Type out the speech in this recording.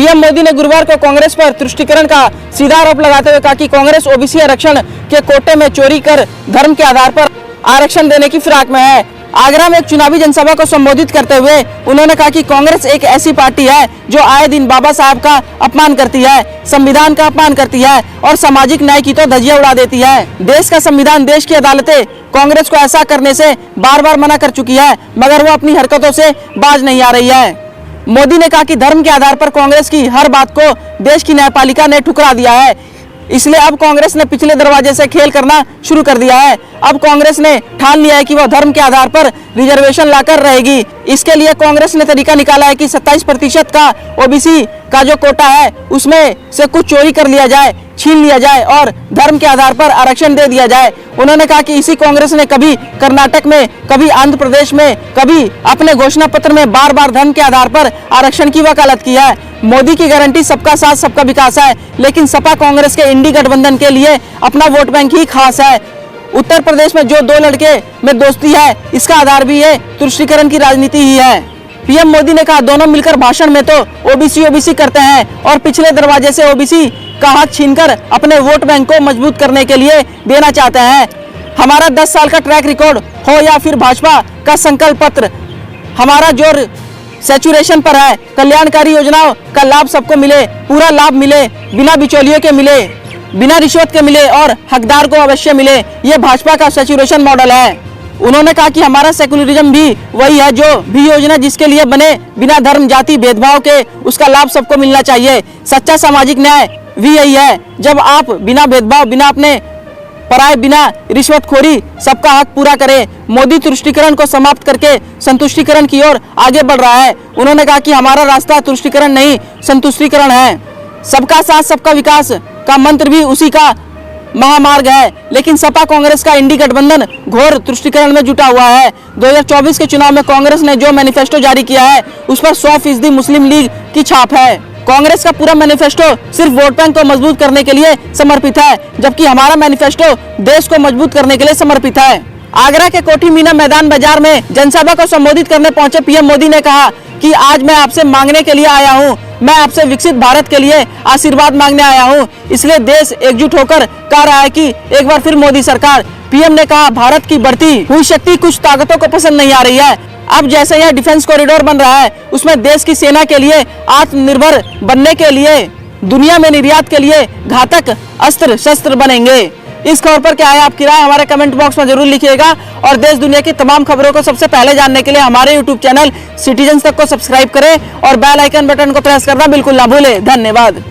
PM Modi ने गुरुवार को कांग्रेस पर तुष्टीकरण का सीधा आरोप लगाते हुए कहा कि कांग्रेस ओबीसी आरक्षण के कोटे में चोरी कर धर्म के आधार पर आरक्षण देने की फिराक में है। आगरा में एक चुनावी जनसभा को संबोधित करते हुए उन्होंने कहा कि कांग्रेस एक ऐसी पार्टी है जो आए दिन बाबा साहब का अपमान करती है, संविधान का अपमान करती है और सामाजिक न्याय की तो धज्जियां उड़ा देती है। देश का संविधान, देश की अदालतें कांग्रेस को ऐसा करने से बार बार मना कर चुकी है, मगर वो अपनी हरकतों से बाज नहीं आ रही है। मोदी ने कहा कि धर्म के आधार पर कांग्रेस की हर बात को देश की न्यायपालिका ने ठुकरा दिया है, इसलिए अब कांग्रेस ने पिछले दरवाजे से खेल करना शुरू कर दिया है। अब कांग्रेस ने ठान लिया है कि वह धर्म के आधार पर रिजर्वेशन लाकर रहेगी। इसके लिए कांग्रेस ने तरीका निकाला है कि 27% का ओबीसी का जो कोटा है उसमें से कुछ चोरी कर लिया जाए, छीन लिया जाए और धर्म के आधार पर आरक्षण दे दिया जाए। उन्होंने कहा कि इसी कांग्रेस ने कभी कर्नाटक में, कभी आंध्र प्रदेश में, कभी अपने घोषणा पत्र में बार बार धर्म के आधार पर आरक्षण की वकालत की है। मोदी की गारंटी सबका साथ सबका विकास है, लेकिन सपा कांग्रेस के इंडी गठबंधन के लिए अपना वोट बैंक ही खास है। उत्तर प्रदेश में जो दो लड़के में दोस्ती है, इसका आधार भी ये तुष्टीकरण की राजनीति ही है। पीएम मोदी ने कहा दोनों मिलकर भाषण में तो ओबीसी करते हैं और पिछले दरवाजे से ओबीसी का हक छीनकर अपने वोट बैंक को मजबूत करने के लिए देना चाहते हैं। हमारा 10 साल का ट्रैक रिकॉर्ड हो या फिर भाजपा का संकल्प पत्र, हमारा जोर सैचुरेशन पर है। कल्याणकारी योजनाओं का लाभ सबको मिले, पूरा लाभ मिले, बिना बिचौलियों के मिले, बिना रिश्वत के मिले और हकदार को अवश्य मिले। ये भाजपा का सैचुरेशन मॉडल है। उन्होंने कहा कि हमारा सेकुलरिज्म भी वही है, जो भी योजना जिसके लिए बने, बिना धर्म जाति भेदभाव के उसका लाभ सबको मिलना चाहिए। सच्चा सामाजिक न्याय भी यही है, जब आप बिना भेदभाव, बिना अपने पराये, बिना रिश्वतखोरी सबका हक पूरा करें। मोदी तुष्टीकरण को समाप्त करके संतुष्टीकरण की ओर आगे बढ़ रहा है। उन्होंने कहा कि हमारा रास्ता तुष्टीकरण नहीं, संतुष्टीकरण है। सबका साथ सबका विकास का मंत्र भी उसी का महामार्ग है, लेकिन सपा कांग्रेस का इंडी गठबंधन घोर तुष्टीकरण में जुटा हुआ है। 2024 के चुनाव में कांग्रेस ने जो मैनिफेस्टो जारी किया है उस पर 100% मुस्लिम लीग की छाप है। कांग्रेस का पूरा मैनिफेस्टो सिर्फ वोट बैंक को मजबूत करने के लिए समर्पित है, जबकि हमारा मैनिफेस्टो देश को मजबूत करने के लिए समर्पित है। आगरा के कोठी मीना मैदान बाजार में जनसभा को संबोधित करने पहुंचे पीएम मोदी ने कहा कि आज मैं आपसे मांगने के लिए आया हूं, मैं आपसे विकसित भारत के लिए आशीर्वाद मांगने आया हूं। इसलिए देश एकजुट होकर कह रहा है कि एक बार फिर मोदी सरकार। पीएम ने कहा भारत की बढ़ती हुई शक्ति कुछ ताकतों को पसंद नहीं आ रही है। अब जैसे यह डिफेंस कॉरिडोर बन रहा है, उसमें देश की सेना के लिए आत्मनिर्भर बनने के लिए, दुनिया में निर्यात के लिए घातक अस्त्र शस्त्र बनेंगे। इस खबर पर क्या है आपकी राय, हमारे कमेंट बॉक्स में जरूर लिखिएगा और देश दुनिया की तमाम खबरों को सबसे पहले जानने के लिए हमारे यूट्यूब चैनल सिटीजन्स तक को सब्सक्राइब करें और बेल आइकन बटन को प्रेस करना बिल्कुल ना भूलें। धन्यवाद।